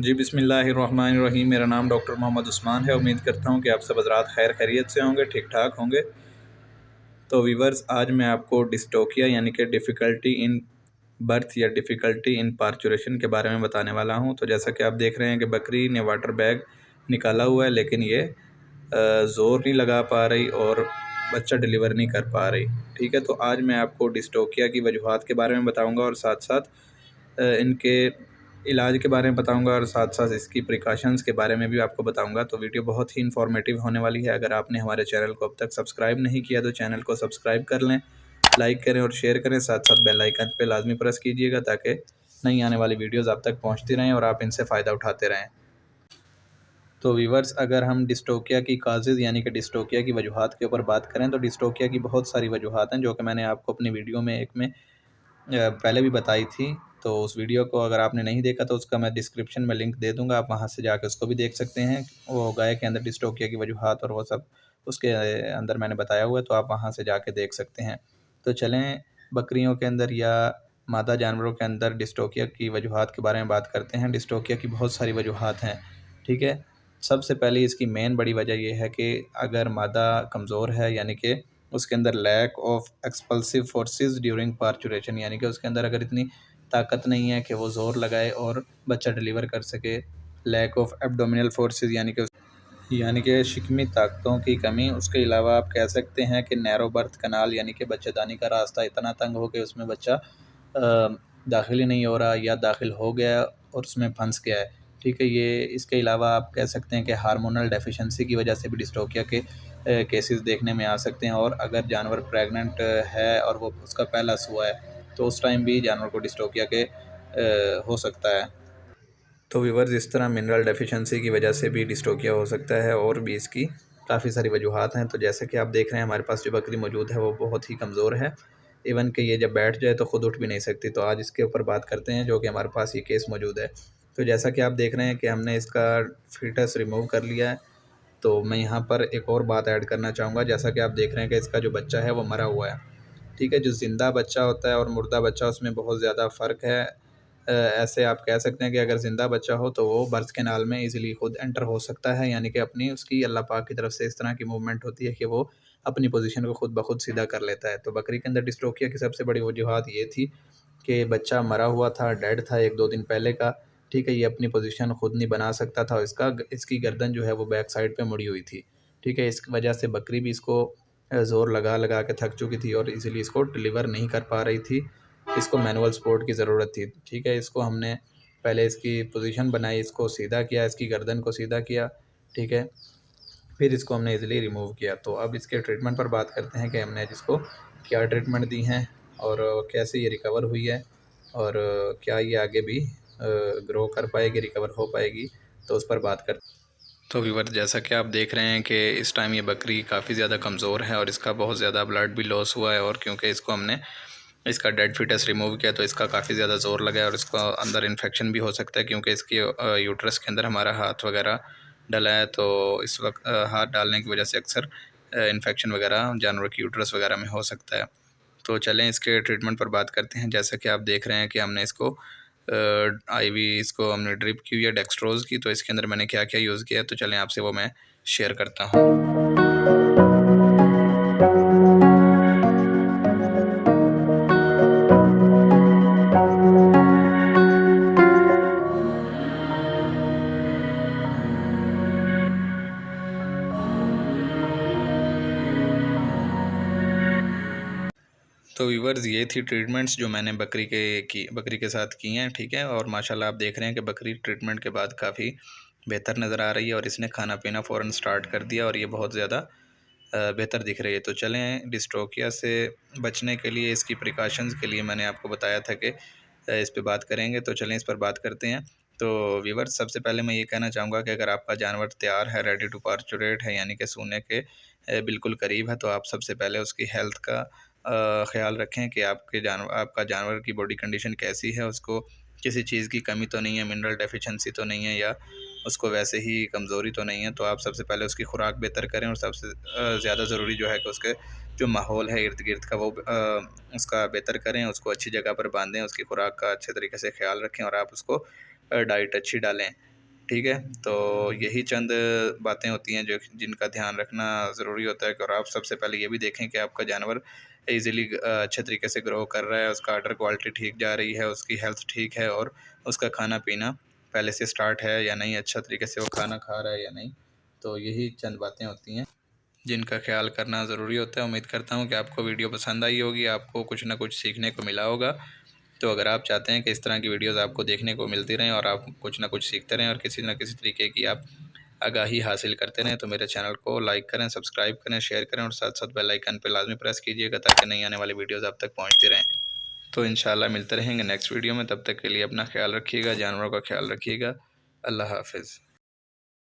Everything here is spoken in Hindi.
जी बिस्मिल्लाहिर्रहमानिर्रहीम। मेरा नाम डॉक्टर मोहम्मद उस्मान है। उम्मीद करता हूँ कि आप सब हज़रात खैर खैरियत से होंगे, ठीक ठाक होंगे। तो वीवर्स, आज मैं आपको डिस्टोकिया यानी कि डिफ़िकल्टी इन बर्थ या डिफ़िकल्टी इन पार्चुरेशन के बारे में बताने वाला हूँ। तो जैसा कि आप देख रहे हैं कि बकरी ने वाटर बैग निकाला हुआ है, लेकिन ये ज़ोर नहीं लगा पा रही और बच्चा डिलीवर नहीं कर पा रही। ठीक है, तो आज मैं आपको डिस्टोकिया की वजूहात के बारे में बताऊँगा और साथ साथ इनके इलाज के बारे में बताऊंगा और साथ साथ इसकी प्रिकॉशंस के बारे में भी आपको बताऊंगा। तो वीडियो बहुत ही इन्फॉर्मेटिव होने वाली है। अगर आपने हमारे चैनल को अब तक सब्सक्राइब नहीं किया तो चैनल को सब्सक्राइब कर लें, लाइक करें और शेयर करें। साथ साथ बेल आइकन पे लाजमी प्रेस कीजिएगा ताकि नई आने वाली वीडियोज़ आप तक पहुँचती रहें और आप इनसे फ़ायदा उठाते रहें। तो वीवर्स, अगर हम डिस्टोकिया की काजेज़ यानी कि डिस्टोकिया की वजूहात के ऊपर बात करें तो डिस्टोकिया की बहुत सारी वजूहात हैं, जो कि मैंने आपको अपनी वीडियो में एक में पहले भी बताई थी। तो उस वीडियो को अगर आपने नहीं देखा तो उसका मैं डिस्क्रिप्शन में लिंक दे दूँगा, आप वहाँ से जाकर उसको भी देख सकते हैं। वो गाय के अंदर डिस्टोकिया की वजूहात और वो सब उसके अंदर मैंने बताया हुआ है, तो आप वहाँ से जाके देख सकते हैं। तो चलें बकरियों के अंदर या मादा जानवरों के अंदर डिस्टोकिया की वजूहात के बारे में बात करते हैं। डिस्टोकिया की बहुत सारी वजूहात हैं, ठीक है। सबसे पहले इसकी मेन बड़ी वजह ये है कि अगर मादा कमज़ोर है, यानी कि उसके अंदर lack of expulsive forces during parturition, यानी कि उसके अंदर अगर इतनी ताकत नहीं है कि वो ज़ोर लगाए और बच्चा डिलीवर कर सके। लैक ऑफ एब्डोमिनल फोर्सेस यानी कि शिकमी ताकतों की कमी। उसके अलावा आप कह सकते हैं कि नैरो बर्थ कनाल, यानी कि बच्चेदानी का रास्ता इतना तंग हो कि उसमें बच्चा दाखिल ही नहीं हो रहा या दाखिल हो गया और उसमें फंस गया है। ठीक है, ये इसके अलावा आप कह सकते हैं कि हार्मोनल डेफिशिएंसी की वजह से भी डिस्टोकिया के केसेस देखने में आ सकते हैं। और अगर जानवर प्रेग्नेंट है और वो उसका पहला सुआ है तो उस टाइम भी जानवर को डिस्टोकिया के हो सकता है। तो व्यूअर्स, इस तरह मिनरल डेफिशिएंसी की वजह से भी डिस्टोकिया हो सकता है और भी इसकी काफ़ी सारी वजूहात हैं। तो जैसे कि आप देख रहे हैं, हमारे पास जो बकरी मौजूद है वो बहुत ही कमज़ोर है। इवन कि ये जब बैठ जाए तो ख़ुद उठ भी नहीं सकती। तो आज इसके ऊपर बात करते हैं, जो कि हमारे पास ये केस मौजूद है। तो जैसा कि आप देख रहे हैं कि हमने इसका फीटस रिमूव कर लिया है। तो मैं यहाँ पर एक और बात ऐड करना चाहूँगा। जैसा कि आप देख रहे हैं कि इसका जो बच्चा है वो मरा हुआ है। ठीक है, जो ज़िंदा बच्चा होता है और मुर्दा बच्चा, उसमें बहुत ज़्यादा फ़र्क है। ऐसे आप कह सकते हैं कि अगर ज़िंदा बच्चा हो तो वो बर्थ कैनाल में ईज़िली खुद एंटर हो सकता है, यानी कि अपनी उसकी अल्लाह पाक की तरफ से इस तरह की मूवमेंट होती है कि वो अपनी पोजीशन को खुद ब खुद सीधा कर लेता है। तो बकरी के अंदर डिस्ट्रोकिया की सबसे बड़ी वजूहत ये थी कि बच्चा मरा हुआ था, डेड था 1-2 दिन पहले का। ठीक है, ये अपनी पोजीशन खुद नहीं बना सकता था। इसकी गर्दन जो है वो बैक साइड पे मुड़ी हुई थी। ठीक है, इस वजह से बकरी भी इसको ज़ोर लगा लगा के थक चुकी थी और इजीली इसको डिलीवर नहीं कर पा रही थी। इसको मैनुअल सपोर्ट की ज़रूरत थी। ठीक है, इसको हमने पहले इसकी पोजीशन बनाई, इसको सीधा किया, इसकी गर्दन को सीधा किया। ठीक है, फिर इसको हमने इजीली रिमूव किया। तो अब इसके ट्रीटमेंट पर बात करते हैं कि हमने जिसको क्या ट्रीटमेंट दी हैं और कैसे ये रिकवर हुई है और क्या ये आगे भी ग्रो कर पाएगी, रिकवर हो पाएगी, तो उस पर बात करते हैं। तो व्यूअर, जैसा कि आप देख रहे हैं कि इस टाइम ये बकरी काफ़ी ज़्यादा कमज़ोर है और इसका बहुत ज़्यादा ब्लड भी लॉस हुआ है। और क्योंकि इसको हमने इसका डेड फीटस रिमूव किया तो इसका काफ़ी ज़्यादा ज़ोर लगा है और इसका अंदर इन्फेक्शन भी हो सकता है, क्योंकि इसकी यूट्रस के अंदर हमारा हाथ वगैरह डला है। तो इस वक्त हाथ डालने की वजह से अक्सर इन्फेक्शन वगैरह जानवर की यूट्रस वगैरह में हो सकता है। तो चलें इसके ट्रीटमेंट पर बात करते हैं। जैसा कि आप देख रहे हैं कि हमने इसको आईवी इसको हमने ड्रिप की या डेक्सट्रोज़ की। तो इसके अंदर मैंने क्या क्या यूज़ किया है, तो चलें आपसे वो मैं शेयर करता हूँ। तो व्यूअर्स, ये थी ट्रीटमेंट्स जो मैंने बकरी के साथ की हैं। ठीक है, और माशाल्लाह आप देख रहे हैं कि बकरी ट्रीटमेंट के बाद काफ़ी बेहतर नज़र आ रही है और इसने खाना पीना फ़ौरन स्टार्ट कर दिया और ये बहुत ज़्यादा बेहतर दिख रही है। तो चलें डिस्ट्रोकिया से बचने के लिए, इसकी प्रिकॉशंस के लिए मैंने आपको बताया था कि इस पे बात करेंगे। तो चलें इस पर बात करते हैं। तो व्यूअर्स, सबसे पहले मैं ये कहना चाहूँगा कि अगर आपका जानवर तैयार है, रेडी टू पार्चुरेट है, यानी कि सूने के बिल्कुल करीब है, तो आप सबसे पहले उसकी हेल्थ का ख़्याल रखें कि आपका जानवर की बॉडी कंडीशन कैसी है, उसको किसी चीज़ की कमी तो नहीं है, मिनरल डेफिशिएंसी तो नहीं है या उसको वैसे ही कमज़ोरी तो नहीं है। तो आप सबसे पहले उसकी खुराक बेहतर करें और सबसे ज़्यादा ज़रूरी जो है कि उसके जो माहौल है इर्द गिर्द का वो उसका बेहतर करें, उसको अच्छी जगह पर बांधें, उसकी खुराक का अच्छे तरीके से ख्याल रखें और आप उसको डाइट अच्छी डालें। ठीक है, तो यही चंद बातें होती हैं जो जिनका ध्यान रखना ज़रूरी होता है। और आप सबसे पहले ये भी देखें कि आपका जानवर ईज़िली अच्छे तरीके से ग्रो कर रहा है, उसका आर्डर क्वालिटी ठीक जा रही है, उसकी हेल्थ ठीक है और उसका खाना पीना पहले से स्टार्ट है या नहीं, अच्छा तरीके से वो खाना खा रहा है या नहीं। तो यही चंद बातें होती हैं जिनका ख्याल करना ज़रूरी होता है। उम्मीद करता हूँ कि आपको वीडियो पसंद आई होगी, आपको कुछ ना कुछ सीखने को मिला होगा। तो अगर आप चाहते हैं कि इस तरह की वीडियोज़ आपको देखने को मिलती रहें और आप कुछ ना कुछ सीखते रहें और किसी न किसी तरीके की आप आगाही हासिल करते रहें, तो मेरे चैनल को लाइक करें, सब्सक्राइब करें, शेयर करें और साथ साथ बेल आइकन पर लाजमी प्रेस कीजिएगा ताकि नई आने वाली वीडियोज़ आप तक पहुँचती रहें। तो इंशाल्लाह मिलते रहेंगे नेक्स्ट वीडियो में। तब तक के लिए अपना ख्याल रखिएगा, जानवरों का ख्याल रखिएगा। अल्लाह हाफ़िज़।